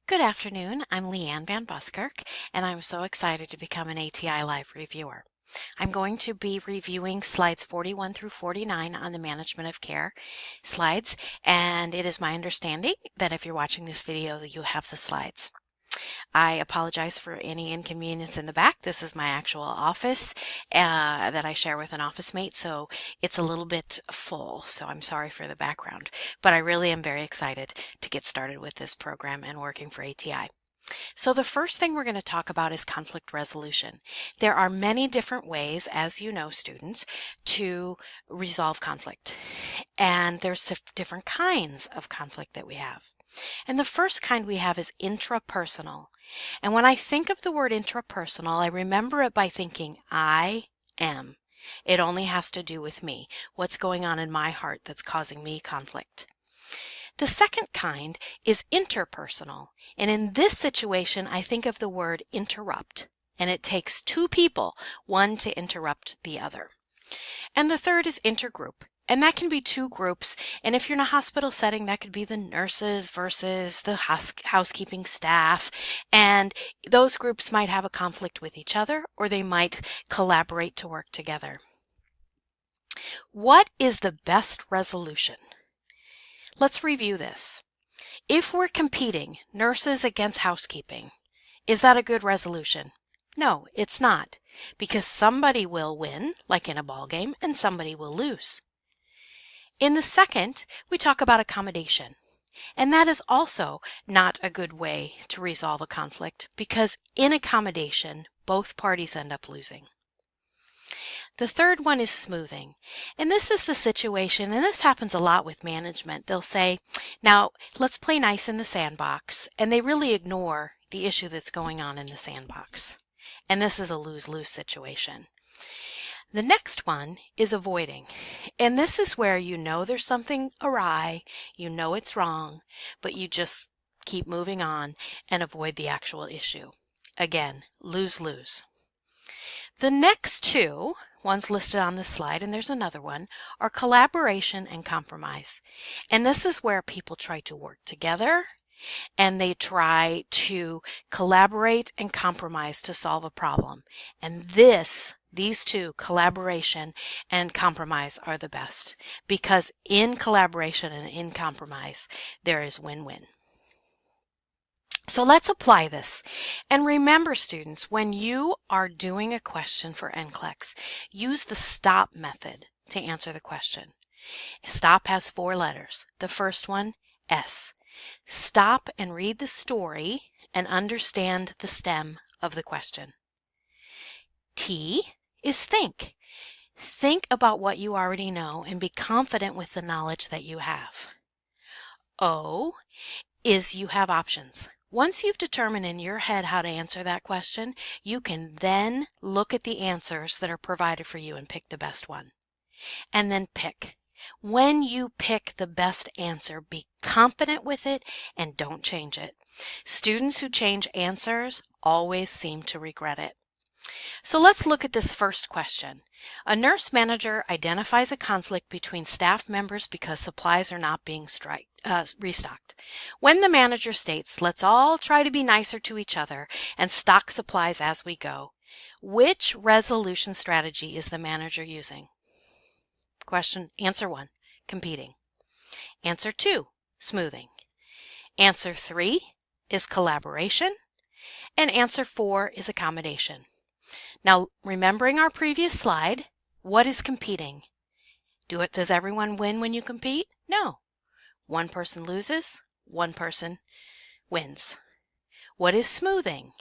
Good afternoon. I'm Leanne Van Buskirk, and I'm so excited to become an ATI Live reviewer. I'm going to be reviewing slides 41 through 49 on the management of care slides, and it is my understanding that if you're watching this video, you have the slides. I apologize for any inconvenience in the back. This is my actual office that I share with an office mate, so it's a little bit full, so I'm sorry for the background. But I really am very excited to get started with this program and working for ATI. So the first thing we're going to talk about is conflict resolution. There are many different ways, as you know, students, to resolve conflict. And there's different kinds of conflict that we have. And the first kind we have is intrapersonal. And when I think of the word intrapersonal, I remember it by thinking, I am. It only has to do with me, what's going on in my heart that's causing me conflict. The second kind is interpersonal. And in this situation, I think of the word interrupt. And it takes two people, one to interrupt the other. And the third is intergroup. And that can be two groups. And if you're in a hospital setting, that could be the nurses versus the housekeeping staff. And those groups might have a conflict with each other, or they might collaborate to work together. What is the best resolution? Let's review this. If we're competing, nurses against housekeeping, is that a good resolution? No, it's not, because somebody will win, like in a ball game, and somebody will lose. In the second, we talk about accommodation. And that is also not a good way to resolve a conflict because in accommodation, both parties end up losing. The third one is smoothing. And this is the situation, and this happens a lot with management. They'll say, now let's play nice in the sandbox, and they really ignore the issue that's going on in the sandbox. And this is a lose-lose situation. The next one is avoiding. And this is where you know there's something awry, you know it's wrong, but you just keep moving on and avoid the actual issue. Again, lose-lose. The next two, one's listed on this slide and there's another one, are collaboration and compromise. And this is where people try to work together and they try to collaborate and compromise to solve a problem. And these two, collaboration and compromise, are the best because in collaboration and in compromise, there is win-win. So let's apply this. And remember, students, when you are doing a question for NCLEX, use the STOP method to answer the question. STOP has 4 letters. The first one, S. Stop and read the story and understand the stem of the question. T is think. Think about what you already know and be confident with the knowledge that you have. O is you have options. Once you've determined in your head how to answer that question, you can then look at the answers that are provided for you and pick the best one. And then pick. When you pick the best answer, be confident with it and don't change it. Students who change answers always seem to regret it. So let's look at this first question. A nurse manager identifies a conflict between staff members because supplies are not being restocked. When the manager states, let's all try to be nicer to each other and stock supplies as we go, which resolution strategy is the manager using? Answer 1, competing. Answer 2, smoothing. Answer 3 is collaboration. And answer 4 is accommodation. Now, remembering our previous slide, what is competing? Does everyone win when you compete? No. One person loses, one person wins. What is smoothing?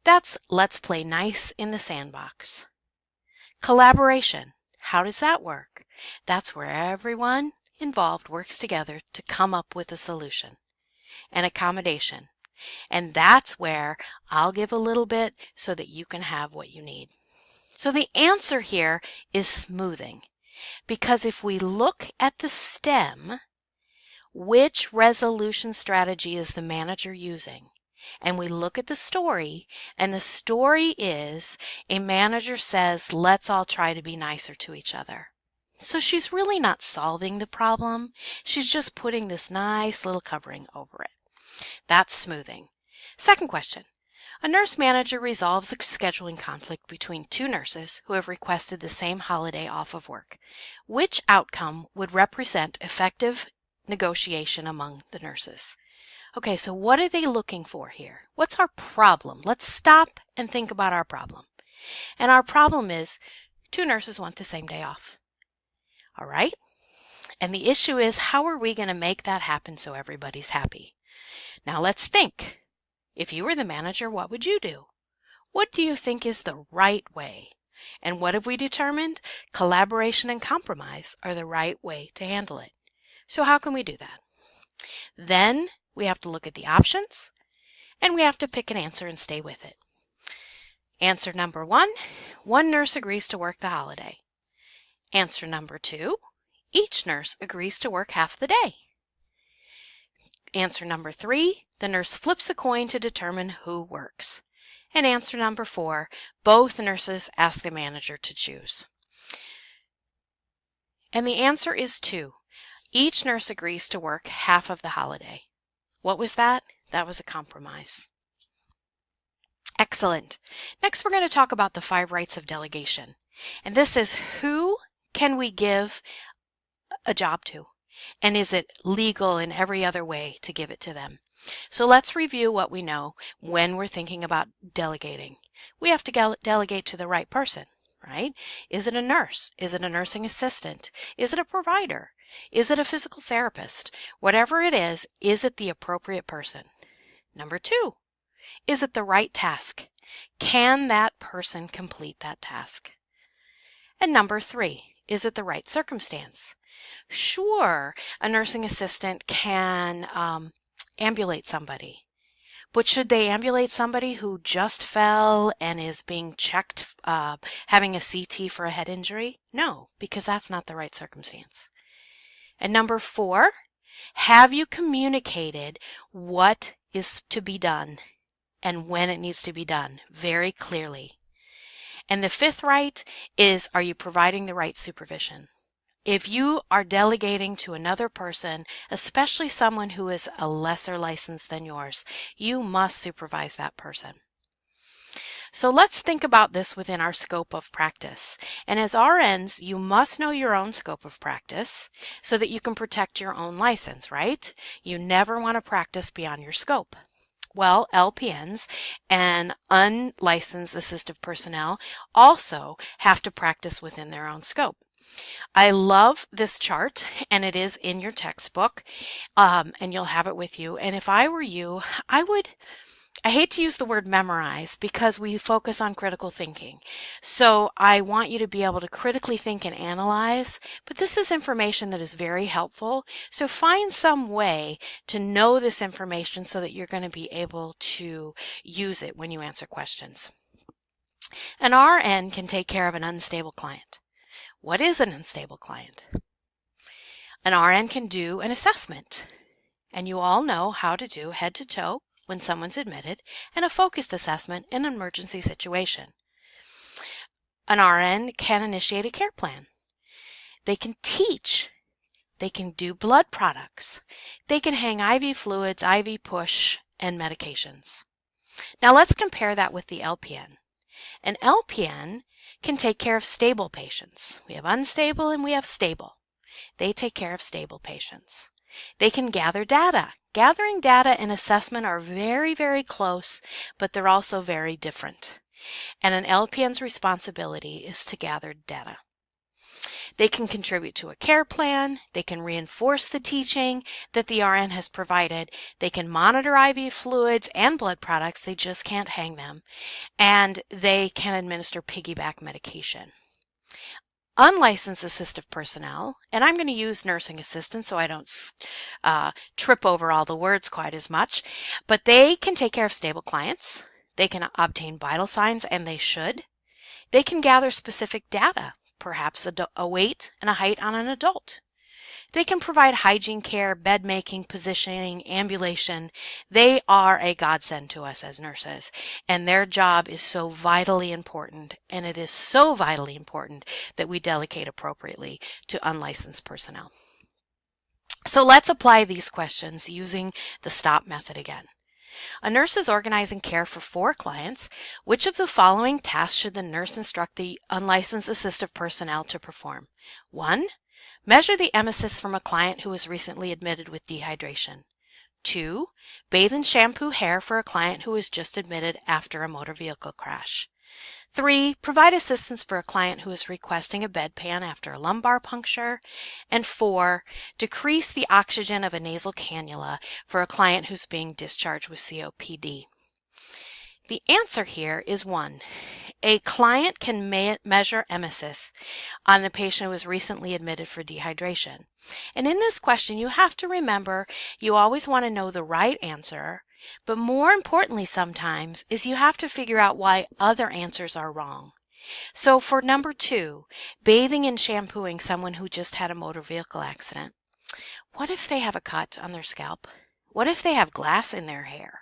That's let's play nice in the sandbox. Collaboration. How does that work? That's where everyone involved works together to come up with a solution. And accommodation. And that's where I'll give a little bit so that you can have what you need. So the answer here is smoothing. Because if we look at the stem, which resolution strategy is the manager using? And we look at the story, and the story is a manager says, let's all try to be nicer to each other. So she's really not solving the problem. She's just putting this nice little covering over it. That's smoothing. Second question. A nurse manager resolves a scheduling conflict between two nurses who have requested the same holiday off of work. Which outcome would represent effective negotiation among the nurses? Okay, so what are they looking for here? What's our problem? Let's stop and think about our problem. And our problem is two nurses want the same day off. All right? And the issue is, how are we going to make that happen so everybody's happy? Now let's think. If you were the manager, what would you do? What do you think is the right way? And what have we determined? Collaboration and compromise are the right way to handle it. So how can we do that? Then we have to look at the options, and we have to pick an answer and stay with it. Answer number one nurse agrees to work the holiday. Answer number two, each nurse agrees to work half the day. Answer number three, the nurse flips a coin to determine who works. And answer number four, both nurses ask the manager to choose. And the answer is two. Each nurse agrees to work half of the holiday. What was that? That was a compromise. Excellent. Next, we're going to talk about the 5 rights of delegation. And this is, who can we give a job to? And is it legal in every other way to give it to them? So let's review what we know when we're thinking about delegating. We have to delegate to the right person, right? Is it a nurse? Is it a nursing assistant? Is it a provider? Is it a physical therapist? Whatever it is it the appropriate person? Number 2, is it the right task? Can that person complete that task? And number 3, is it the right circumstance? Sure, a nursing assistant can ambulate somebody, but should they ambulate somebody who just fell and is being checked, having a CT for a head injury? No, because that's not the right circumstance. And number 4, have you communicated what is to be done and when it needs to be done very clearly? And the 5th right is, are you providing the right supervision? If you are delegating to another person, especially someone who is a lesser license than yours, you must supervise that person. So let's think about this within our scope of practice. And as RNs, you must know your own scope of practice so that you can protect your own license, right? You never want to practice beyond your scope. Well, LPNs and unlicensed assistive personnel also have to practice within their own scope. I love this chart, and it is in your textbook, and you'll have it with you. And if I were you, I hate to use the word memorize because we focus on critical thinking. So I want you to be able to critically think and analyze, but this is information that is very helpful. So find some way to know this information so that you're going to be able to use it when you answer questions. An RN can take care of an unstable client. What is an unstable client? An RN can do an assessment, and you all know how to do head to toe when someone's admitted and a focused assessment in an emergency situation. An RN can initiate a care plan. They can teach. They can do blood products. They can hang IV fluids, IV push, and medications. Now let's compare that with the LPN. An LPN can take care of stable patients. We have unstable and we have stable. They take care of stable patients. They can gather data. Gathering data and assessment are very, very close, but they're also very different. And an LPN's responsibility is to gather data. They can contribute to a care plan. They can reinforce the teaching that the RN has provided. They can monitor IV fluids and blood products. They just can't hang them. And they can administer piggyback medication. Unlicensed assistive personnel, and I'm going to use nursing assistant so I don't trip over all the words quite as much, but they can take care of stable clients. They can obtain vital signs, and they should. They can gather specific data, perhaps a weight and a height on an adult. They can provide hygiene care, bed making, positioning, ambulation. They are a godsend to us as nurses, and their job is so vitally important, and it is so vitally important that we delegate appropriately to unlicensed personnel. So let's apply these questions using the STOP method again. A nurse is organizing care for 4 clients. Which of the following tasks should the nurse instruct the unlicensed assistive personnel to perform? 1. Measure the emesis from a client who was recently admitted with dehydration. 2. Bathe and shampoo hair for a client who was just admitted after a motor vehicle crash. 3. Provide assistance for a client who is requesting a bedpan after a lumbar puncture. And 4. Decrease the oxygen of a nasal cannula for a client who's being discharged with COPD. The answer here is 1. A client can measure emesis on the patient who was recently admitted for dehydration. And in this question, you have to remember you always want to know the right answer, but more importantly sometimes is you have to figure out why other answers are wrong. So for number 2, bathing and shampooing someone who just had a motor vehicle accident. What if they have a cut on their scalp? What if they have glass in their hair?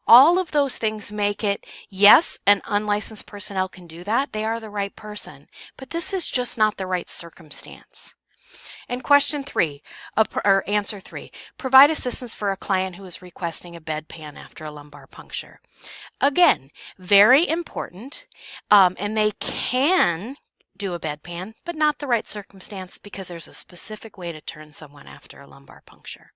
All of those things make it, yes, an unlicensed personnel can do that. They are the right person, but this is just not the right circumstance. And question 3, or answer 3, provide assistance for a client who is requesting a bedpan after a lumbar puncture. Again, very important, and they can do a bedpan, but not the right circumstance because there's a specific way to turn someone after a lumbar puncture.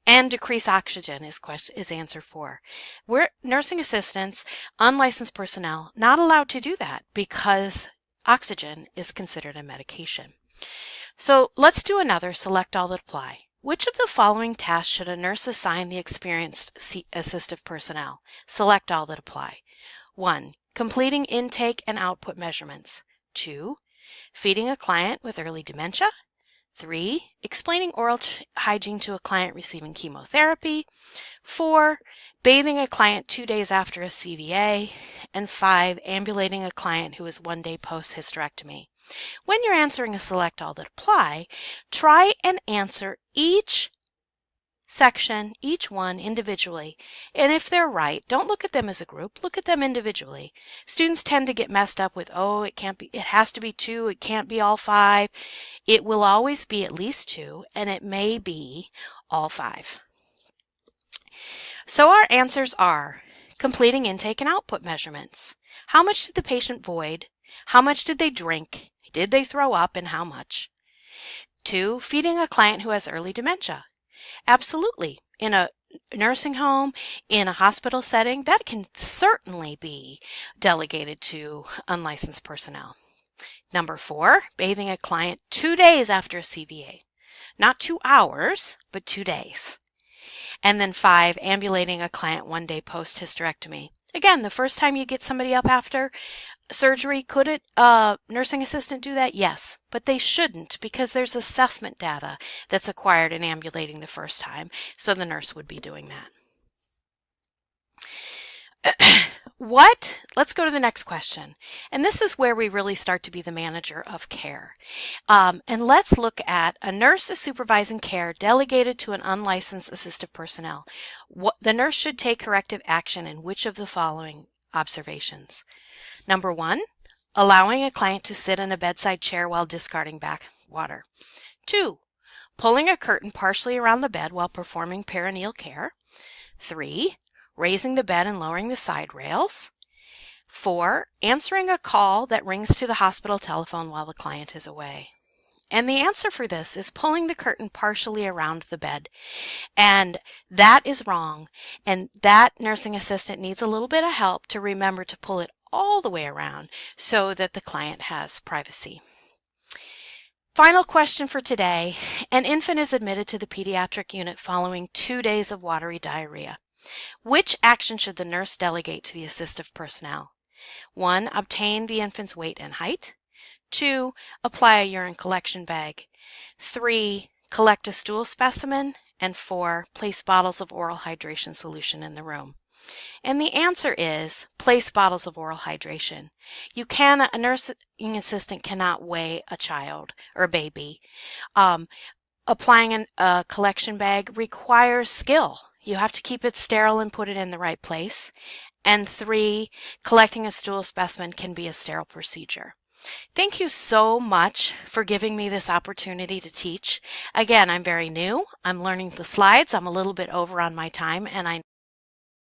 And decrease oxygen is answer 4. We're nursing assistants, unlicensed personnel, not allowed to do that because oxygen is considered a medication. So let's do another select all that apply. Which of the following tasks should a nurse assign the experienced assistive personnel? Select all that apply. 1. Completing intake and output measurements. 2. Feeding a client with early dementia. 3. Explaining oral hygiene to a client receiving chemotherapy. 4. Bathing a client 2 days after a CVA. And 5. Ambulating a client who is 1 day post-hysterectomy. When you're answering a select all that apply, try and answer each section, each one individually. And if they're right, don't look at them as a group, look at them individually. Students tend to get messed up with, oh, it has to be 2, it can't be all 5. It will always be at least 2, and it may be all 5. So our answers are completing intake and output measurements. How much did the patient void? How much did they drink? Did they throw up and how much? 2, feeding a client who has early dementia. Absolutely. In a nursing home, in a hospital setting, that can certainly be delegated to unlicensed personnel. Number 4, bathing a client 2 days after a CVA. Not 2 hours, but 2 days. And then 5, ambulating a client 1 day post-hysterectomy. Again, the first time you get somebody up after surgery, could a nursing assistant do that? Yes, but they shouldn't because there's assessment data that's acquired in ambulating the first time, so the nurse would be doing that. Let's go to the next question. And this is where we really start to be the manager of care. And let's look at a nurse is supervising care delegated to an unlicensed assistive personnel. The nurse should take corrective action in which of the following observations? Number 1, allowing a client to sit in a bedside chair while discarding bath water. 2, pulling a curtain partially around the bed while performing perineal care. 3, raising the bed and lowering the side rails. 4, answering a call that rings to the hospital telephone while the client is away. And the answer for this is pulling the curtain partially around the bed. And that is wrong. And that nursing assistant needs a little bit of help to remember to pull it all the way around so that the client has privacy. Final question for today. An infant is admitted to the pediatric unit following 2 days of watery diarrhea. Which action should the nurse delegate to the assistive personnel? 1, obtain the infant's weight and height. 2, apply a urine collection bag. 3, collect a stool specimen. And 4, place bottles of oral hydration solution in the room. And the answer is place bottles of oral hydration. A nursing assistant cannot weigh a child or a baby. Applying a collection bag requires skill. You have to keep it sterile and put it in the right place. And 3, collecting a stool specimen can be a sterile procedure. Thank you so much for giving me this opportunity to teach. Again, I'm very new. I'm learning the slides. I'm a little bit over on my time, and I